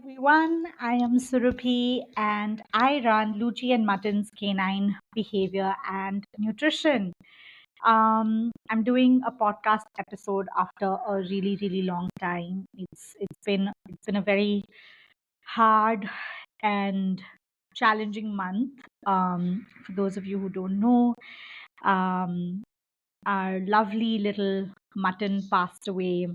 Everyone. I am Surabhi and I run Luchi and Mutton's Canine Behavior and Nutrition. I'm doing a podcast episode after a really long time. It's been a very hard and challenging month. For those of you who don't know, um, our lovely little Mutton passed away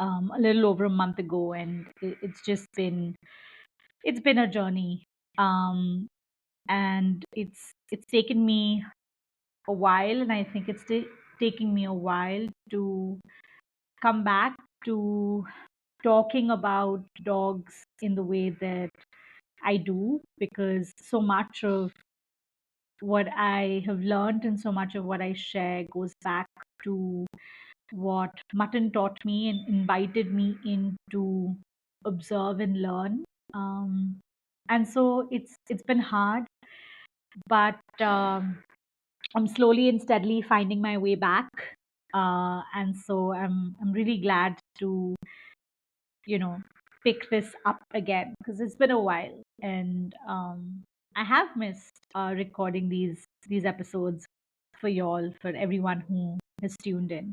a little over a month ago, and it's been a journey, um, and it's taken me a while, and I think it's taking me a while to come back to talking about dogs in the way that I do, because so much of what I have learned and so much of what I share goes back to what Mutton taught me and invited me in to observe and learn. Um, and so it's been hard, but I'm slowly and steadily finding my way back. And so I'm really glad to you know pick this up again because it's been a while, and I have missed recording these episodes for y'all, for everyone who has tuned in.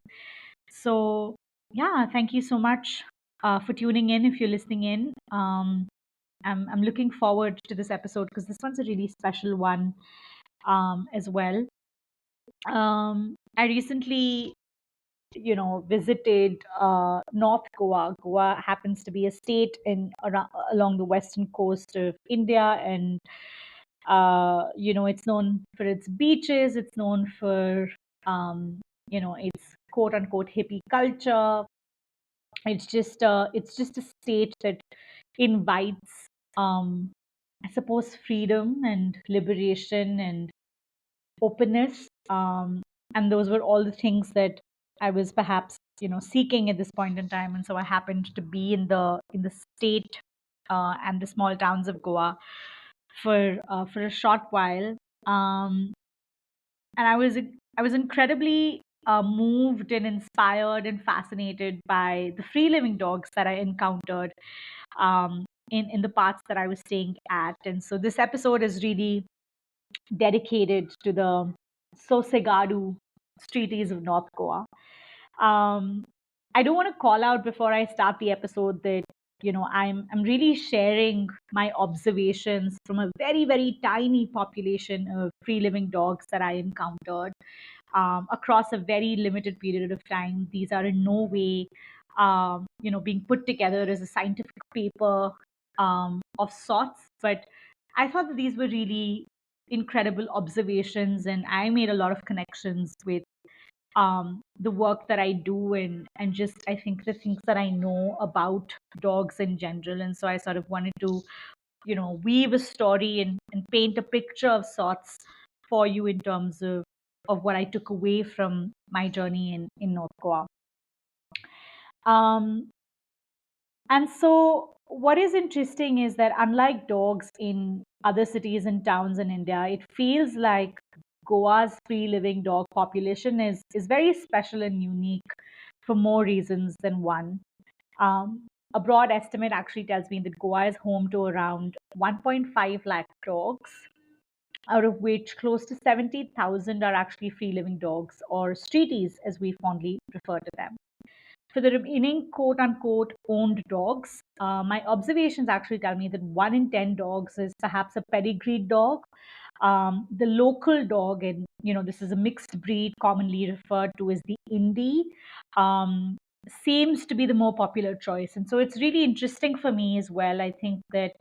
So yeah, thank you so much for tuning in. If you're listening in, I'm looking forward to this episode because this one's a really special one as well. I recently, visited North Goa. Goa happens to be a state along the western coast of India, and it's known for its beaches. It's known for its quote unquote hippie culture. It's just a state that invites, I suppose, freedom and liberation and openness. And those were all the things that I was perhaps seeking at this point in time. And so I happened to be in the state and the small towns of Goa for a short while. Um, and I was incredibly moved and inspired and fascinated by the free living dogs that I encountered in the parts that I was staying at. And so this episode is really dedicated to the sossegado streeties of North Goa. Um, I don't want to call out before I start the episode that I'm really sharing my observations from a very tiny population of free living dogs that I encountered across a very limited period of time. These are in no way being put together as a scientific paper of sorts, but I thought that these were really incredible observations, and I made a lot of connections with the work that I do, and just I think the things that I know about dogs in general. And so I sort of wanted to weave a story and paint a picture of sorts for you in terms of what I took away from my journey in North Goa. Um, and so, what is interesting is that unlike dogs in other cities and towns in India, it feels like Goa's free living dog population is very special and unique for more reasons than one. A broad estimate actually tells me that Goa is home to around 1.5 lakh dogs, out of which close to 70,000 are actually free living dogs, or streeties as we fondly refer to them. For the remaining quote unquote owned dogs, my observations actually tell me that 1 in 10 dogs is perhaps a pedigreed dog. The local dog, and this is a mixed breed commonly referred to as the Indie, um, seems to be the more popular choice. And so it's really interesting for me as well. I think that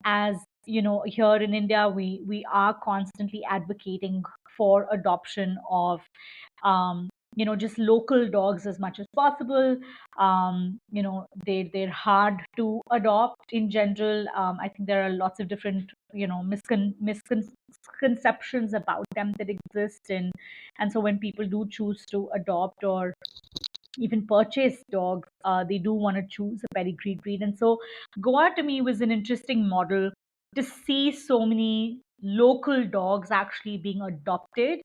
as here in India, we are constantly advocating for adoption of just local dogs as much as possible. They're hard to adopt in general. I think there are lots of different misconceptions about them that exist, and so when people do choose to adopt or even purchase dogs, they do want to choose a pedigree breed. And so Goa to me was an interesting model to see so many local dogs actually being adopted.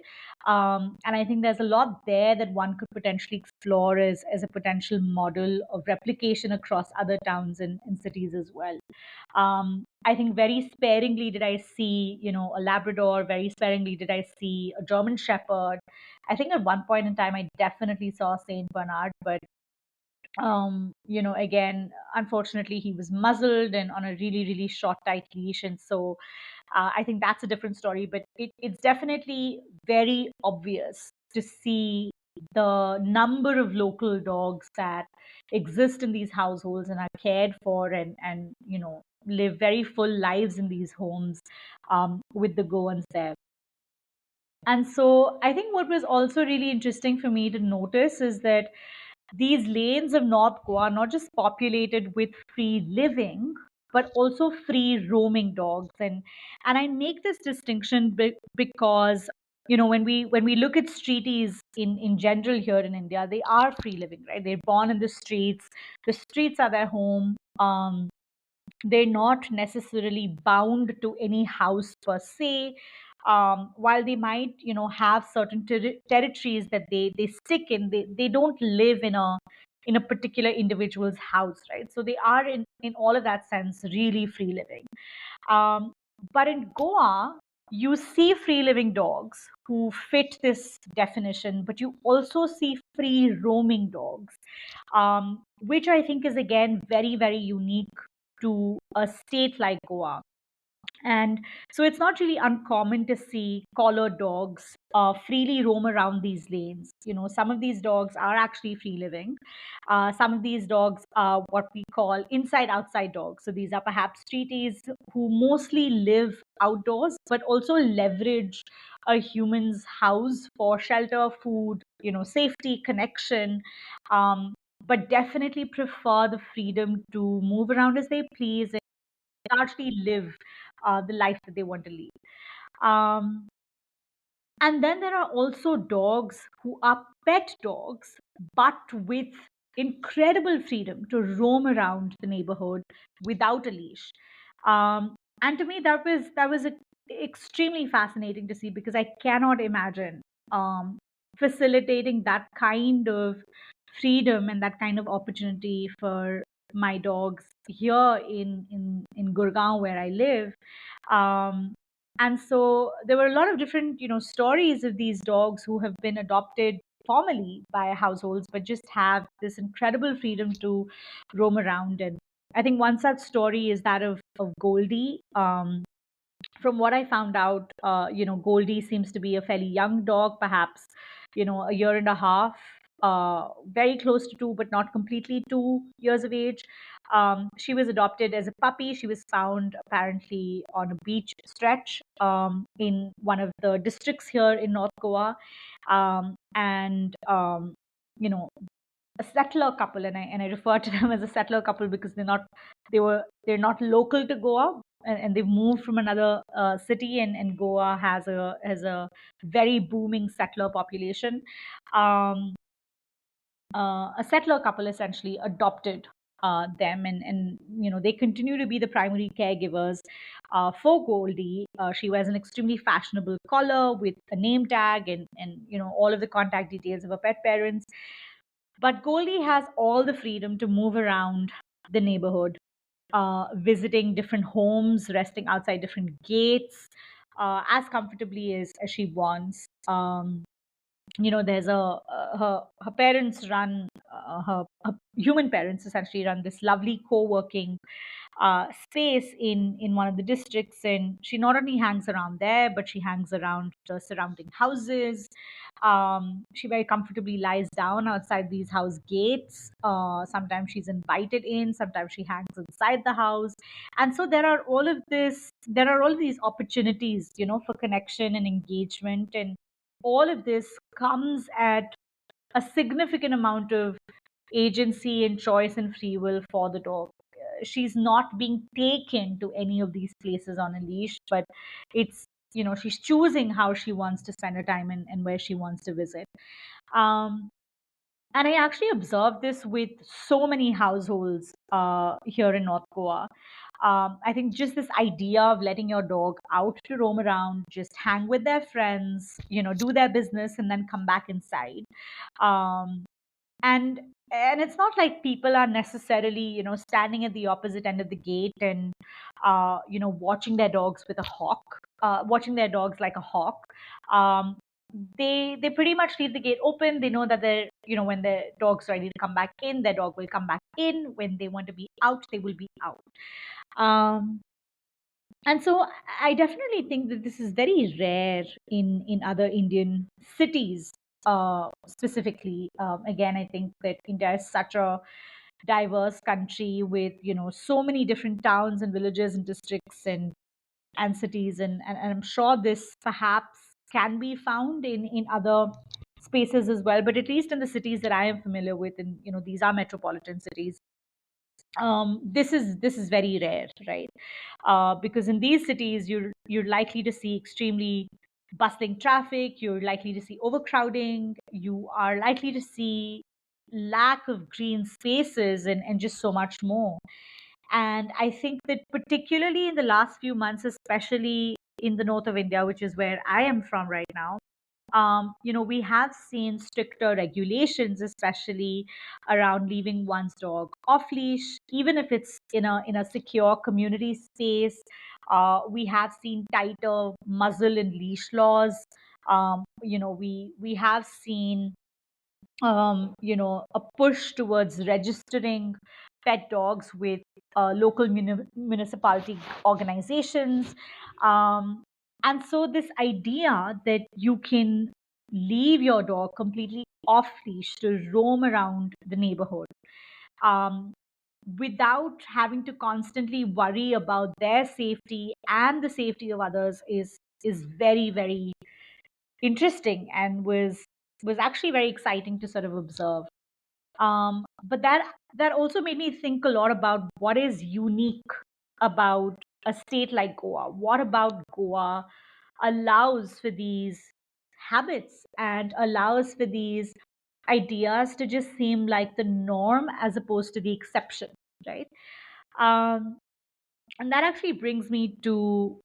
And I think there's a lot there that one could potentially explore as a potential model of replication across other towns and cities as well. I think very sparingly did I see, a Labrador, very sparingly did I see a German Shepherd. I think at one point in time, I definitely saw Saint Bernard, but again, unfortunately, he was muzzled and on a really, really short, tight leash. And so I think that's a different story, but it's definitely very obvious to see the number of local dogs that exist in these households and are cared for and live very full lives in these homes with the Goans there. And so I think what was also really interesting for me to notice is that these lanes of North Goa are not just populated with free living, but also free roaming dogs. And I make this distinction because when we look at streeties in general here in India, they are free living, right? They're born in the streets. The streets are their home. They're not necessarily bound to any house per se. While they might have certain territories that they stick in, they don't live in a particular individual's house, right? So they are in all of that sense really free living. Um, but in Goa, you see free living dogs who fit this definition, but you also see free roaming dogs, which I think is again very, very unique to a state like Goa. And so it's not really uncommon to see collar dogs freely roam around these lanes. Some of these dogs are actually free living. Some of these dogs are what we call inside outside dogs. So these are perhaps streeties who mostly live outdoors, but also leverage a human's house for shelter, food, safety, connection. But definitely prefer the freedom to move around as they please and largely live the life that they want to lead. Um, and then there are also dogs who are pet dogs, but with incredible freedom to roam around the neighborhood without a leash. And to me, that was extremely fascinating to see because I cannot imagine um, facilitating that kind of freedom and that kind of opportunity for my dogs here in Gurgaon where I live. Um, and so there were a lot of different stories of these dogs who have been adopted formally by households but just have this incredible freedom to roam around. And I think one such story is that of Goldie. From what I found out, Goldie seems to be a fairly young dog, perhaps, a year and a half, very close to two, but not completely 2 years of age. She was adopted as a puppy. She was found apparently on a beach stretch in one of the districts here in North Goa. And, you know, a settler couple, and I refer to them as a settler couple because they're not local to Goa, and they've moved from another city, and Goa has a very booming settler population. Um, a settler couple essentially adopted them, and they continue to be the primary caregivers for Goldie. She wears an extremely fashionable collar with a name tag and all of the contact details of her pet parents. But Goldie has all the freedom to move around the neighborhood, visiting different homes, resting outside different gates, as comfortably as she wants. There's her parents run her human parents essentially run this lovely co-working space in one of the districts, and she not only hangs around there but she hangs around the surrounding houses. She very comfortably lies down outside these house gates. Sometimes she's invited in, sometimes she hangs inside the house. And so there are all of these opportunities for connection and engagement, and all of this comes at a significant amount of agency and choice and free will for the dog. She's not being taken to any of these places on a leash, but she's choosing how she wants to spend her time and where she wants to visit. Um, and I actually observed this with so many households here in North Goa. I think just this idea of letting your dog out to roam around, just hang with their friends, do their business, and then come back inside. Um, and and it's not like people are necessarily standing at the opposite end of the gate and watching their dogs with a hawk, watching their dogs like a hawk. um, they pretty much leave the gate open. They know that they're when their dog's ready to come back in, their dog will come back in. When they want to be out, they will be out. um, and so I definitely think that this is very rare in other Indian cities. Specifically, again, I think that India is such a diverse country with so many different towns and villages and districts and cities, and I'm sure this perhaps can be found in other spaces as well. But at least in the cities that I am familiar with, and these are metropolitan cities, this is very rare, right? Because in these cities, you're likely to see extremely bustling traffic. You're likely to see overcrowding. You are likely to see lack of green spaces and just so much more. And I think that particularly in the last few months, especially in the north of India, which is where I am from right now, we have seen stricter regulations, especially around leaving one's dog off leash, even if it's in a secure community space. We have seen tighter muzzle and leash laws. We have seen a push towards registering pet dogs with local municipality organizations. And so, this idea that you can leave your dog completely off leash to roam around the neighborhood, um, without having to constantly worry about their safety and the safety of others is very, very interesting, and was actually very exciting to sort of observe. But that also made me think a lot about what is unique about a state like Goa. What about Goa allows for these habits and allows for these ideas to just seem like the norm as opposed to the exception, right? Um, and that actually brings me to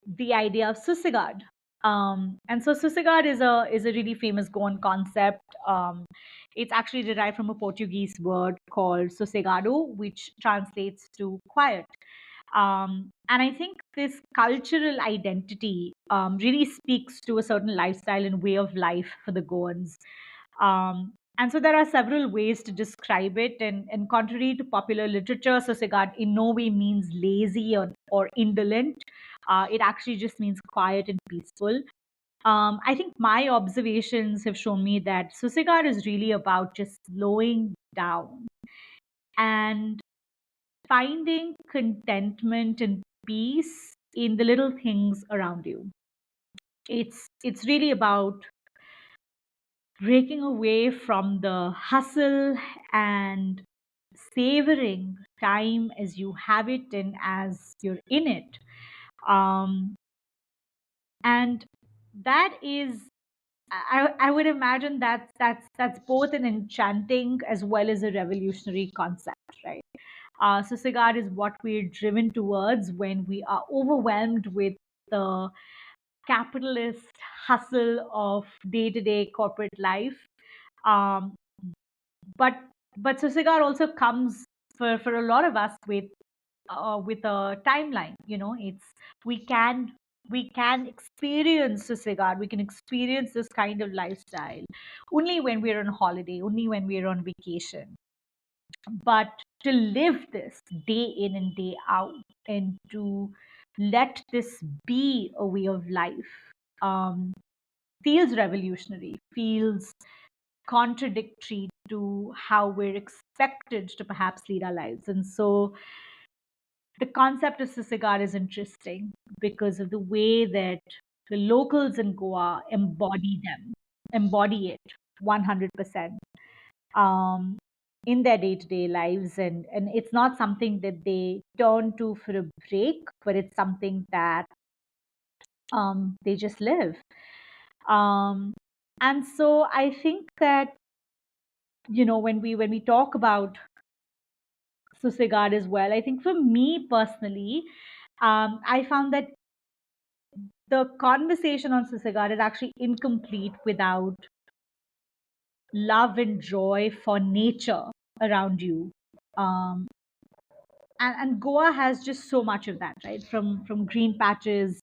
the idea of sossegado. And so sossegado is a really famous Goan concept. It's actually derived from a Portuguese word called sossegado, which translates to quiet. And I think this cultural identity really speaks to a certain lifestyle and way of life for the Goans. And so there are several ways to describe it. And contrary to popular literature, Sosegad in no way means lazy or indolent. It actually just means quiet and peaceful. I think my observations have shown me that Sosegad is really about just slowing down and finding contentment and peace in the little things around you. It's really about breaking away from the hustle and savoring time as you have it and as you're in it. Um, and that is, I would imagine that's both an enchanting as well as a revolutionary concept, right? So cigar is what we're driven towards when we are overwhelmed with the capitalist hustle of day-to-day corporate life. Um, but Sosigar also comes for a lot of us with a timeline. It's we can we can experience Sosigar, we can experience this kind of lifestyle only when we're on holiday, only when we're on vacation. But to live this day in and day out, and to let this be a way of life, um, feels revolutionary, feels contradictory to how we're expected to perhaps lead our lives. And so the concept of Sisigar is interesting because of the way that the locals in Goa embody it 100% in their day-to-day lives. And it's not something that they turn to for a break, but it's something that they just live. Um, and so I think that when we talk about sossegado as well. I think for me personally, I found that the conversation on sossegado is actually incomplete without love and joy for nature around you. Um, and Goa has just so much of that, right? From green patches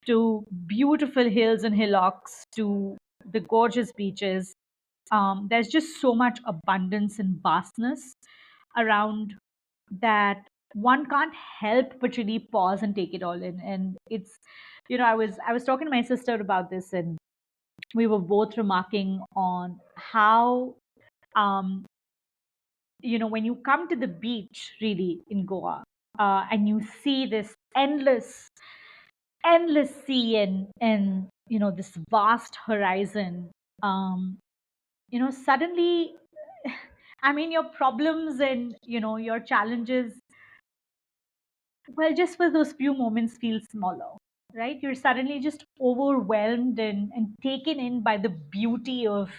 to beautiful hills and hillocks to the gorgeous beaches. There's just so much abundance and vastness around that one can't help but really pause and take it all in. And it's, I was talking to my sister about this, and we were both remarking on how, um, when you come to the beach, really in Goa, and you see this endless sea, and this vast horizon, um, suddenly, I mean, your problems and your challenges, well, just for those few moments, feel smaller, right? You're suddenly just overwhelmed and taken in by the beauty of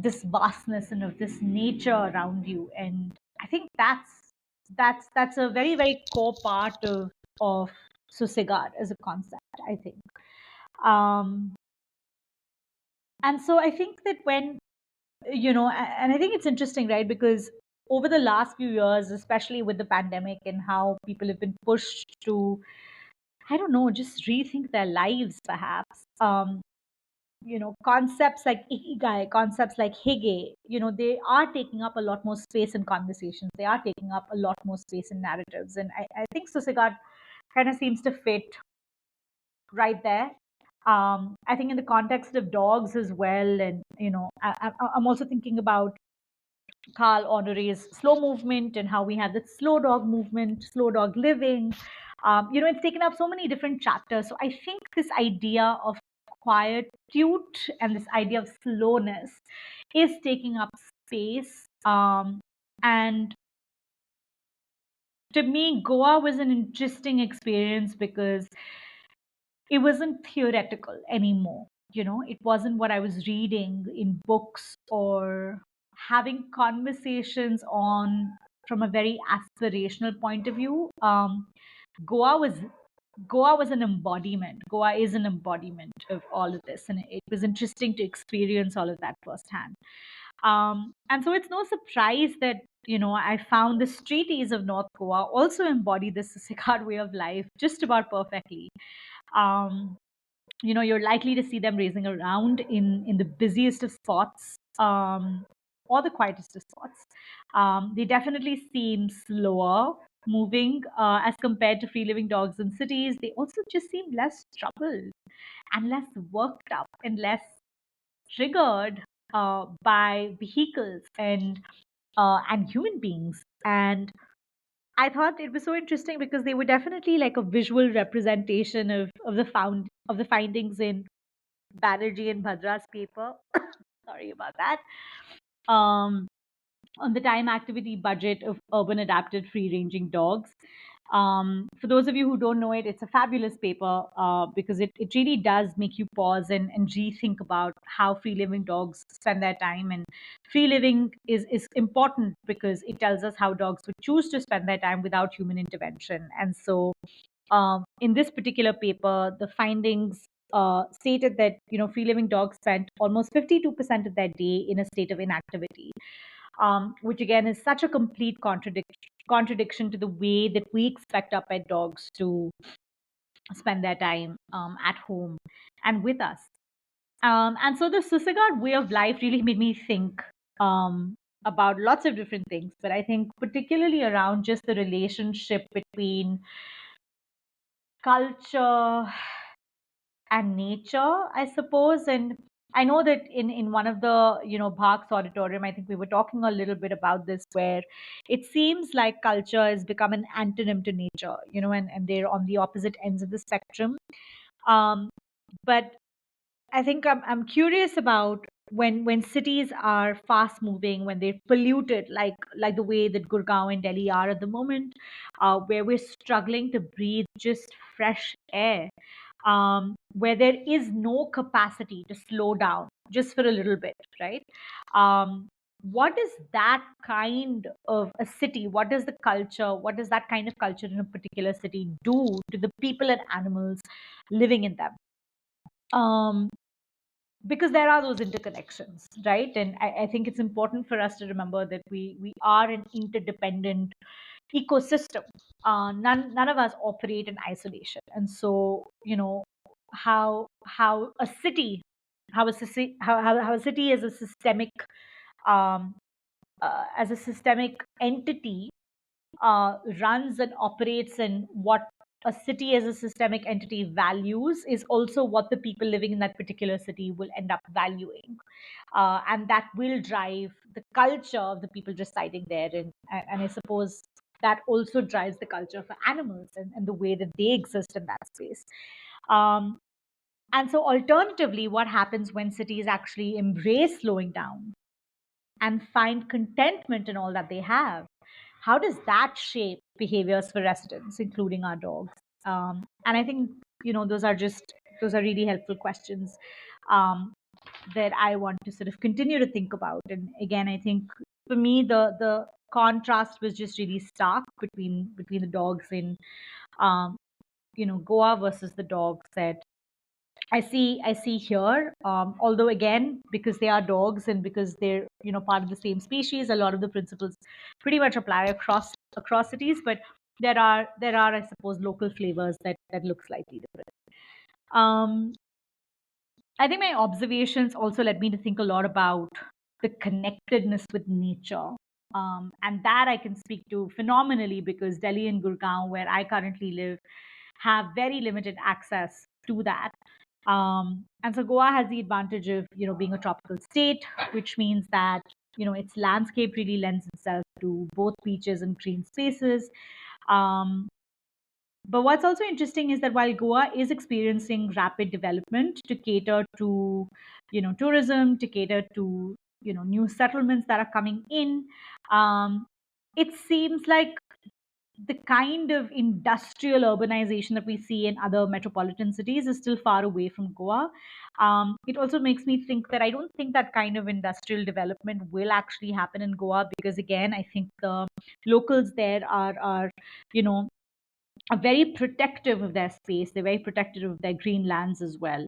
this vastness and of this nature around you. And I think that's a very, very core part of Susigar as a concept, I think. um and so I think that when, and I think it's interesting, right? Because over the last few years, especially with the pandemic and how people have been pushed to, I don't know, just rethink their lives, perhaps. Concepts like ikigai, concepts like hige, they are taking up a lot more space in conversations. They are taking up a lot more space in narratives. And I think Susigat kind of seems to fit right there. I think in the context of dogs as well. And, I'm also thinking about Carl Honore's slow movement and how we have the slow dog movement, slow dog living. It's taken up so many different chapters. So I think this idea of quietude and this idea of slowness is taking up space. And to me, Goa was an interesting experience because it wasn't theoretical anymore. It wasn't what I was reading in books or having conversations on from a very aspirational point of view. Goa was Goa was an embodiment. Goa is an embodiment of all of this, and it was interesting to experience all of that firsthand. And so it's no surprise that I found the streeties of North Goa also embody this Sikar way of life just about perfectly. um, you're likely to see them racing around in the busiest of spots, or the quietest of spots. They definitely seem slower moving as compared to free living dogs in cities. They also just seem less troubled and less worked up and less triggered by vehicles and human beings. And I thought it was so interesting because they were definitely like a visual representation of the findings in Banerjee and Bhadra's paper. Sorry about that. Um, on the time activity budget of urban adapted free ranging dogs. For those of you who don't know it, it's a fabulous paper because it really does make you pause and rethink about how free living dogs spend their time. And free living is important because it tells us how dogs would choose to spend their time without human intervention. And so in this particular paper, the findings stated that free living dogs spent almost 52% of their day in a state of inactivity, which again is such a complete contradiction to the way that we expect our pet dogs to spend their time at home and with us. And so the Susegard way of life really made me think about lots of different things, but I think particularly around just the relationship between culture and nature, I suppose. And I know that in one of the Bhag's auditorium, I think we were talking a little bit about this, where it seems like culture has become an antonym to nature, and they're on the opposite ends of the spectrum. Um, but I think I'm curious about when cities are fast moving, when they're polluted, like the way that Gurgaon and Delhi are at the moment, where we're struggling to breathe just fresh air, where there is no capacity to slow down just for a little bit, right? what is that kind of a city? What is the culture? What does that kind of culture in a particular city do to the people and animals living in them? Um, because there are those interconnections, right? And I think it's important for us to remember that we are an interdependent ecosystem. None of us operate in isolation, and so how a city, how a city is a systemic um, as a systemic entity runs and operates, and what a city as a systemic entity values is also what the people living in that particular city will end up valuing. And that will drive the culture of the people residing there. And I suppose that also drives the culture for animals, and the way that they exist in that space. Um, and so, alternatively, what happens when cities actually embrace slowing down and find contentment in all that they have? How does that shape behaviors for residents, including our dogs? And I think those are really helpful questions um, that I want to sort of continue to think about. And again, I think for me, the contrast was just really stark between the dogs in um, Goa versus the dogs that I see here. Although again, because they are dogs and because they're part of the same species, a lot of the principles pretty much apply across cities. But there are I suppose local flavors that look slightly different. Um, I think my observations also led me to think a lot about the connectedness with nature. And that I can speak to phenomenally because Delhi and Gurgaon, where I currently live, have very limited access to that. And so Goa has the advantage of, being a tropical state, which means that, its landscape really lends itself to both beaches and green spaces. Um, but what's also interesting is that while Goa is experiencing rapid development to cater to, tourism, to cater to, new settlements that are coming in, um, it seems like the kind of industrial urbanization that we see in other metropolitan cities is still far away from Goa. It also makes me think that I don't think that kind of industrial development will actually happen in Goa because, again, I think the locals there are you know, are very protective of their space. They're very protective of their green lands as well.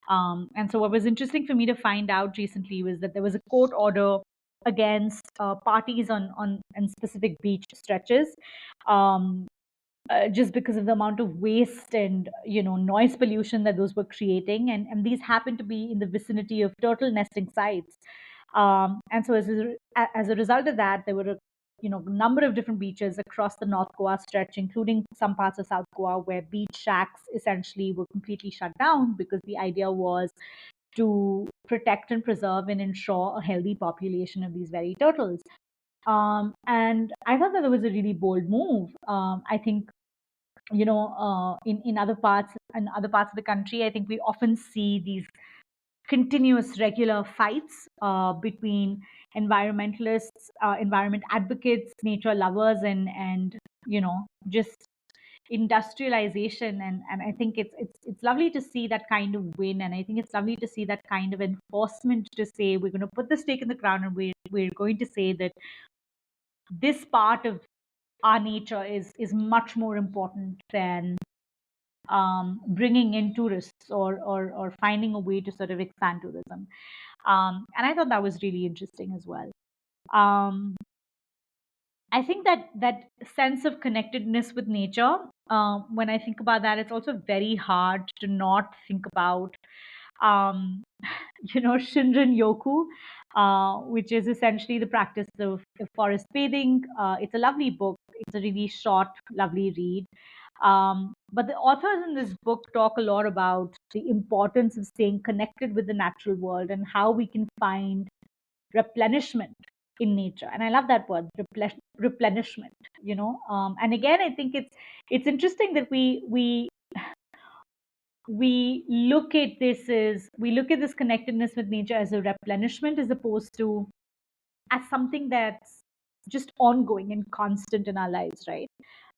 And so, what was interesting for me to find out recently was that there was a court order against parties on specific beach stretches. Um, just because of the amount of waste and noise pollution that those were creating, and these happen to be in the vicinity of turtle nesting sites. And so as a result of that, there were a number of different beaches across the North Goa stretch, including some parts of South Goa, where beach shacks essentially were completely shut down because the idea was to protect and preserve and ensure a healthy population of these very turtles. And I thought that was a really bold move. I think in other parts of the country, I think we often see these continuous regular fights between environmentalists, environment advocates, nature lovers, and just industrialization. And I think it's lovely to see that kind of win, and I think it's lovely to see that kind of enforcement to say we're going to put the stake in the ground, and we're going to say that this part of our nature is much more important than bringing in tourists, or finding a way to sort of expand tourism. And I thought that was really interesting as well. Um, I think that sense of connectedness with nature, when I think about that, it's also very hard to not think about, um, Shinrin Yoku, which is essentially the practice of forest bathing. It's a lovely book. It's a really short, lovely read. But the authors in this book talk a lot about the importance of staying connected with the natural world and how we can find replenishment in nature. And I love that word, replenishment. And again, I think it's interesting that we look at this connectedness with nature as a replenishment as opposed to as something that's just ongoing and constant in our lives, right?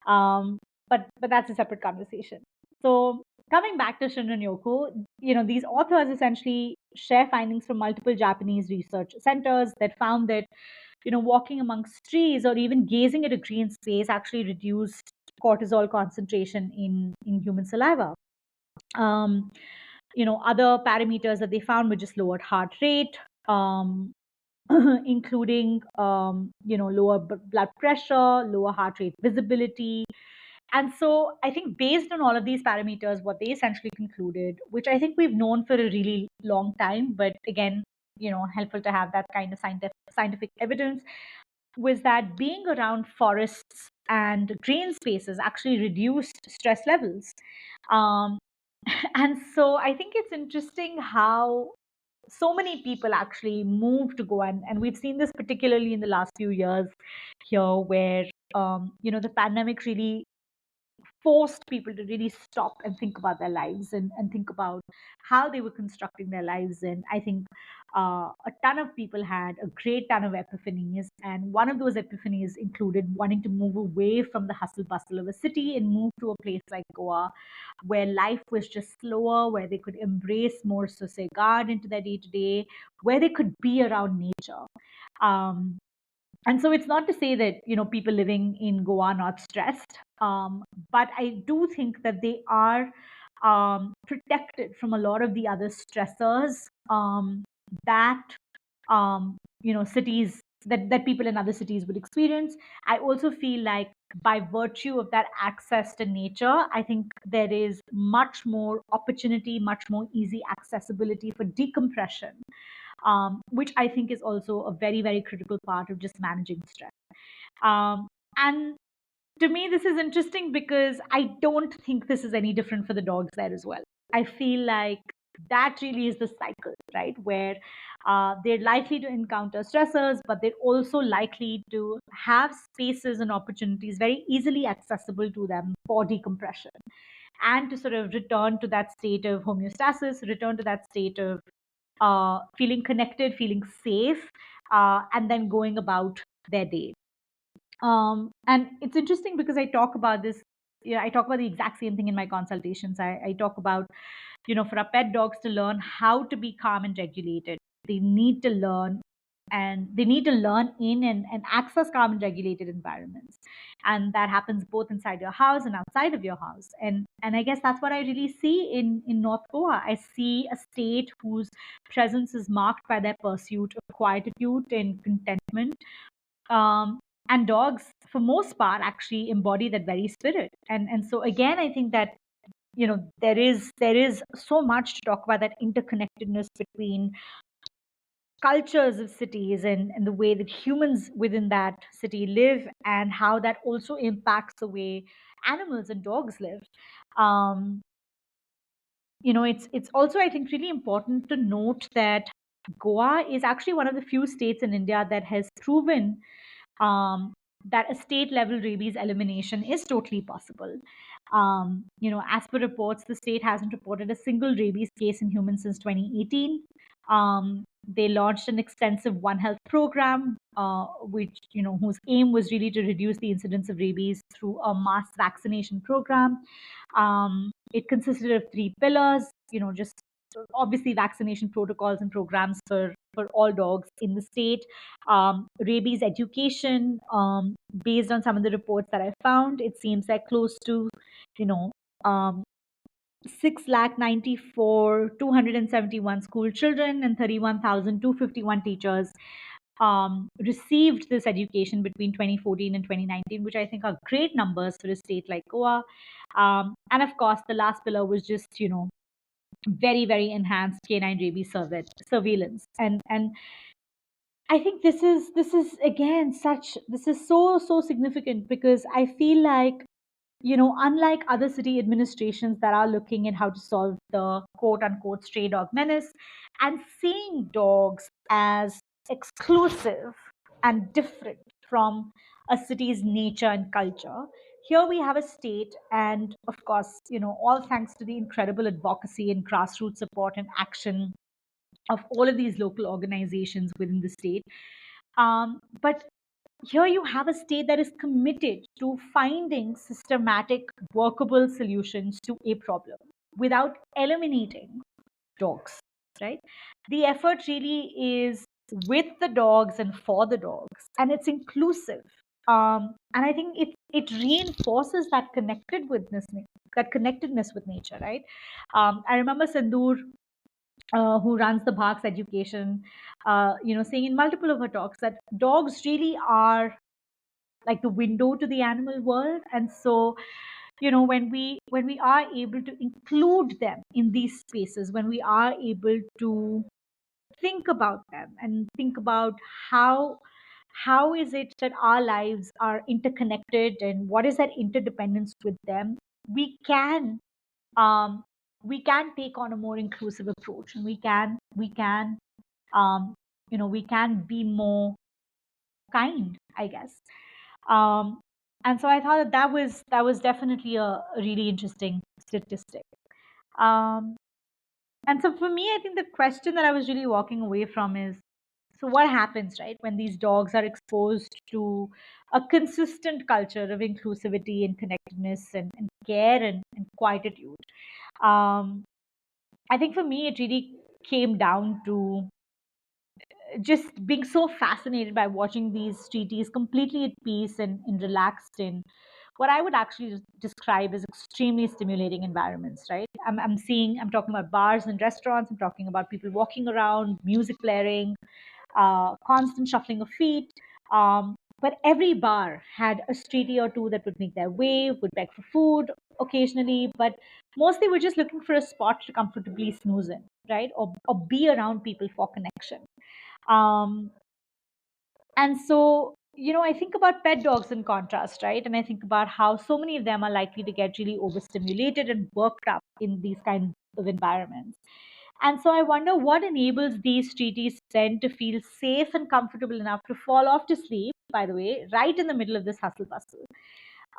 um, but that's a separate conversation. So Coming back to Shinrin-yoku, these authors essentially share findings from multiple Japanese research centers that found that, walking amongst trees or even gazing at a green space actually reduced cortisol concentration in human saliva. Um, Other parameters that they found were just lowered heart rate, um, including, lower blood pressure, lower heart rate visibility. And so I think based on all of these parameters, what they essentially concluded, which I think we've known for a really long time, but again, helpful to have that kind of scientific evidence, was that being around forests and green spaces actually reduced stress levels. Um, and so I think it's interesting how so many people actually move to Goa, and we've seen this particularly in the last few years here, where the pandemic really forced people to really stop and think about their lives and think about how they were constructing their lives. And I think a ton of people had a great ton of epiphanies. And one of those epiphanies included wanting to move away from the hustle bustle of a city and move to a place like Goa, where life was just slower, where they could embrace more sossegado into their day to day, where they could be around nature. Um, and so it's not to say that people living in Goa are not stressed, but I do think that they are protected from a lot of the other stressors that cities that people in other cities would experience. I also feel like by virtue of that access to nature, I think there is much more opportunity, much more easy accessibility for decompression, which I think is also a very, very critical part of just managing stress. And to me, this is interesting because I don't think this is any different for the dogs there as well. I feel like that really is the cycle, right? Where they're likely to encounter stressors, but they're also likely to have spaces and opportunities very easily accessible to them for decompression and to sort of return to that state of homeostasis, return to that state of feeling connected, feeling safe, and then going about their day. And it's interesting because I talk about this. Yeah, I talk about the exact same thing in my consultations. I talk about, for our pet dogs to learn how to be calm and regulated, they need to learn, and they need to learn in and access calm and regulated environments. And that happens both inside your house and outside of your house. And I guess that's what I really see in North Goa. I see a state whose presence is marked by their pursuit of quietude and contentment. And dogs, for most part, actually embody that very spirit. And so again, I think that there is so much to talk about, that interconnectedness between cultures of cities and the way that humans within that city live, and how that also impacts the way animals and dogs live. um, it's also, I think, really important to note that Goa is actually one of the few states in India that has proven um, that a state level rabies elimination is totally possible. As per reports, the state hasn't reported a single rabies case in humans since 2018. They launched an extensive One Health program, which whose aim was really to reduce the incidence of rabies through a mass vaccination program. It consisted of three pillars. Just obviously vaccination protocols and programs for all dogs in the state, rabies education. Based on some of the reports that I found, it seems like close to, you know, um, 6,94 271 school children and 31,251 teachers received this education between 2014 and 2019, which I think are great numbers for a state like Goa. And of course, the last pillar was just, very, very enhanced canine rabies surveillance. And I think this is again such this is so significant, because I feel like, unlike other city administrations that are looking at how to solve the quote unquote stray dog menace and seeing dogs as exclusive and different from a city's nature and culture, here we have a state, and of course, all thanks to the incredible advocacy and grassroots support and action of all of these local organizations within the state. But here you have a state that is committed to finding systematic, workable solutions to a problem. without eliminating dogs, right? The effort really is with the dogs and for the dogs, and it's inclusive. And I think it reinforces that connectedness with nature, right? I remember Sindoor, who runs the Bhag's education, saying in multiple of her talks that dogs really are like the window to the animal world. And so, when we are able to include them in these spaces, when we are able to think about them and think about how how is it that our lives are interconnected and what is that interdependence with them, we can um, we can take on a more inclusive approach, and um, we can be more kind, I guess. um, and so I thought that was definitely a really interesting statistic. um, and so for me, I think the question that I was really walking away from is, so what happens, right, when these dogs are exposed to a consistent culture of inclusivity and connectedness and care and quietude? um, I think for me, it really came down to just being so fascinated by watching these streeties completely at peace and relaxed in what I would actually describe as extremely stimulating environments, right? I'm talking about bars and restaurants, I'm talking about people walking around, music blaring, constant shuffling of feet. But every bar had a streetie or two that would make their way, would beg for food occasionally, but mostly we're just looking for a spot to comfortably snooze in, right? Or be around people for connection. Um, and so, I think about pet dogs in contrast, right? And I think about how so many of them are likely to get really overstimulated and worked up in these kinds of environments. And so I wonder what enables these treaties then to feel safe and comfortable enough to fall off to sleep, by the way, right in the middle of this hustle bustle.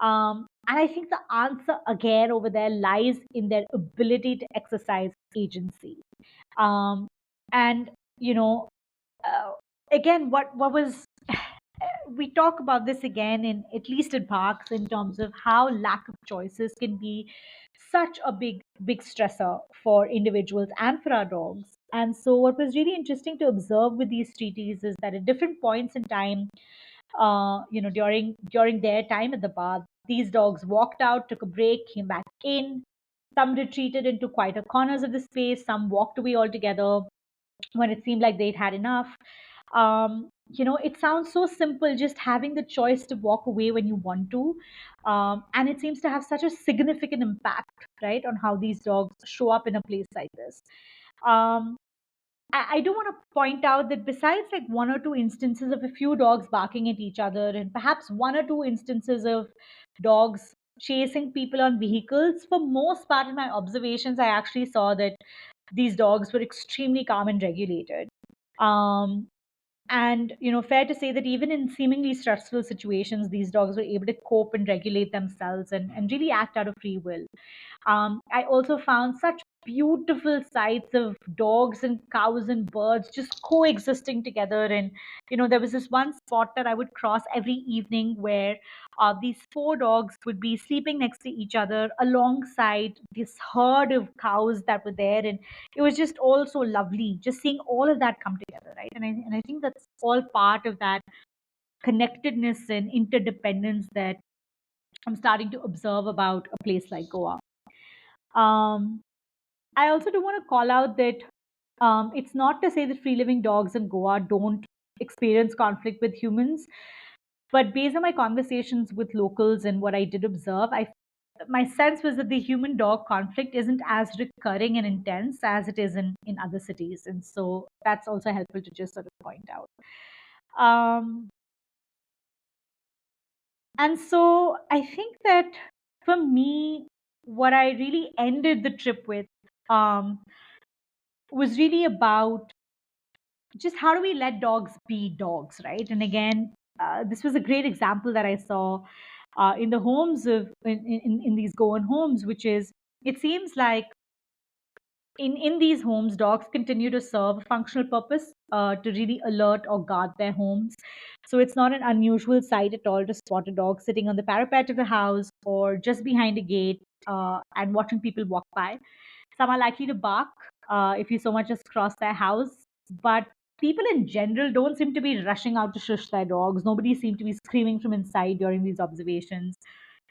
And I think the answer again over there lies in their ability to exercise agency. Um, and, you know, uh, again, what was we talk about this again in at least in parks in terms of how lack of choices can be such a big stressor for individuals and for our dogs. And so what was really interesting to observe with these treaties is that at different points in time, during their time at the bar, these dogs walked out, took a break, came back in. Some retreated into quieter corners of the space, some walked away altogether when it seemed like they'd had enough. It sounds so simple, just having the choice to walk away when you want to. And it seems to have such a significant impact, right, on how these dogs show up in a place like this. Um, I do want to point out that besides like one or two instances of a few dogs barking at each other, and perhaps one or two instances of dogs chasing people on vehicles, for most part in my observations, I actually saw that these dogs were extremely calm and regulated. Um, and fair to say that even in seemingly stressful situations, these dogs were able to cope and regulate themselves and really act out of free will. I also found such beautiful sights of dogs and cows and birds just coexisting together. And, there was this one spot that I would cross every evening where these four dogs would be sleeping next to each other alongside this herd of cows that were there. And it was just all so lovely, just seeing all of that come together, right? And I think that's all part of that connectedness and interdependence that I'm starting to observe about a place like Goa. Um, I also do want to call out that it's not to say that free living dogs in Goa don't experience conflict with humans, but based on my conversations with locals and what I did observe, my sense was that the human dog conflict isn't as recurring and intense as it is in other cities. And so that's also helpful to just sort of point out. Um, and so I think that for me, what I really ended the trip with um, was really about just how do we let dogs be dogs, right? And again, this was a great example that I saw in the homes of in these Goan homes, which is it seems like in these homes, dogs continue to serve a functional purpose, to really alert or guard their homes. So it's not an unusual sight at all to spot a dog sitting on the parapet of the house or just behind a gate, and watching people walk by. Some are likely to bark if you so much as cross their house, but people in general don't seem to be rushing out to shush their dogs. Nobody seemed to be screaming from inside during these observations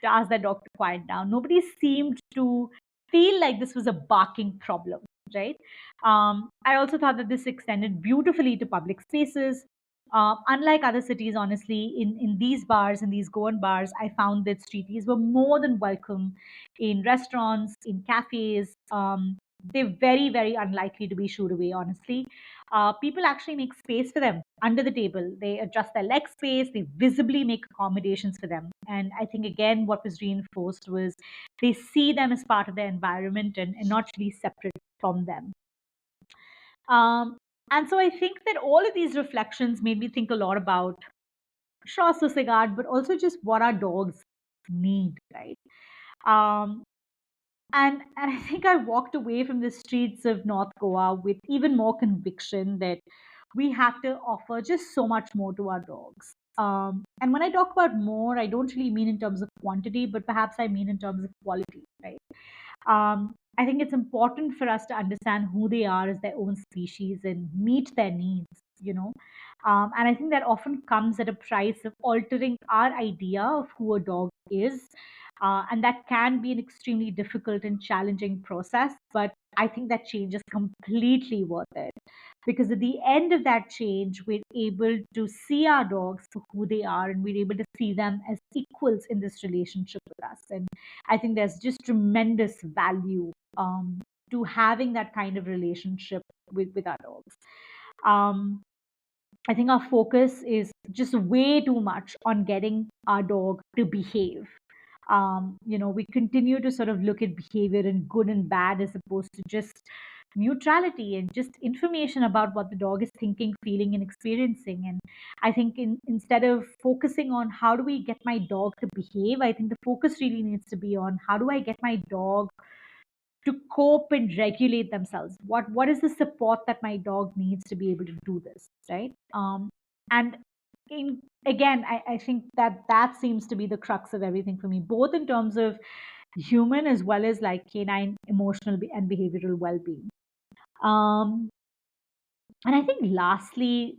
to ask their dog to quiet down. Nobody seemed to feel like this was a barking problem, right? I also thought that this extended beautifully to public spaces. Unlike other cities, honestly, in these bars, in these Goan bars, I found that streeties were more than welcome in restaurants, in cafes. They're very, very unlikely to be shooed away, honestly. People actually make space for them under the table. They adjust their leg space, they visibly make accommodations for them. And I think, again, what was reinforced was they see them as part of their environment, and not really separate from them. Um, and so I think that all of these reflections made me think a lot about sure, sossegado, but also just what our dogs need, right? Um, and I think I walked away from the streets of North Goa with even more conviction that we have to offer just so much more to our dogs. And when I talk about more, I don't really mean in terms of quantity, but perhaps I mean in terms of quality, right? I think it's important for us to understand who they are as their own species and meet their needs, you know. And I think that often comes at a price of altering our idea of who a dog is. And that can be an extremely difficult and challenging process, but I think that change is completely worth it. Because at the end of that change, we're able to see our dogs for who they are, and we're able to see them as equals in this relationship with us. And I think there's just tremendous value to having that kind of relationship with our dogs. Um, I think our focus is just way too much on getting our dog to behave. We continue to sort of look at behavior in good and bad as opposed to just neutrality and just information about what the dog is thinking, feeling, and experiencing. And I think instead of focusing on how do we get my dog to behave, I think the focus really needs to be on how do I get my dog to cope and regulate themselves. What is the support that my dog needs to be able to do this, right? And again, I think that seems to be the crux of everything for me, both in terms of human as well as like canine emotional and behavioral well-being. um and I think lastly,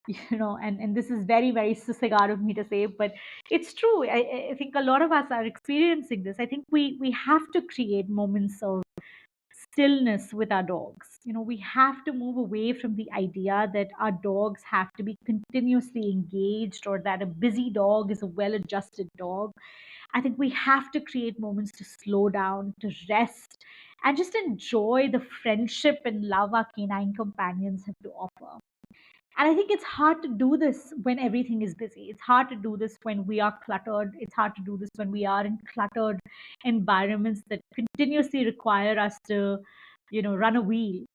and this is very, very sossegado of me to say, but it's true. I think a lot of us are experiencing this. I think we have to create moments of stillness with our dogs. We have to move away from the idea that our dogs have to be continuously engaged, or that a busy dog is a well adjusted dog. I think we have to create moments to slow down, to rest, and just enjoy the friendship and love our canine companions have to offer. And I think it's hard to do this when everything is busy. It's hard to do this when we are cluttered. It's hard to do this when we are in cluttered environments that continuously require us to, run a wheel.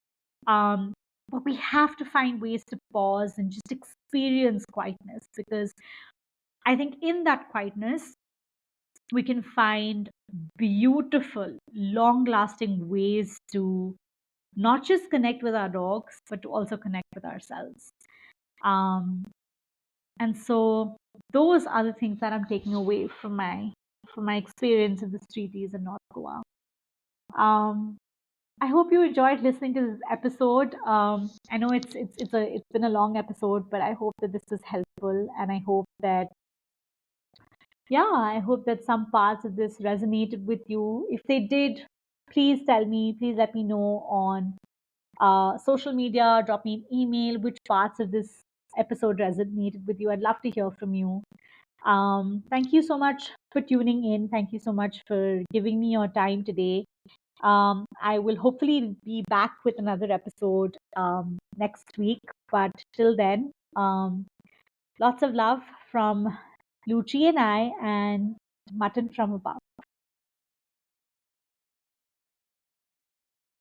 Um, but we have to find ways to pause and just experience quietness, because I think in that quietness, we can find beautiful, long lasting ways to not just connect with our dogs, but to also connect with ourselves. Um, and so those are the things that I'm taking away from my experience in the streeties in North Goa. Um, I hope you enjoyed listening to this episode. I know it's been a long episode, but I hope that this was helpful, and I hope that some parts of this resonated with you. If they did, please tell me. Please let me know on social media. Drop me an email. Which parts of this episode resonated with you? I'd love to hear from you. Thank you so much for tuning in. Thank you so much for giving me your time today. I will hopefully be back with another episode next week. But till then, lots of love from Luci and I, and mutton from above.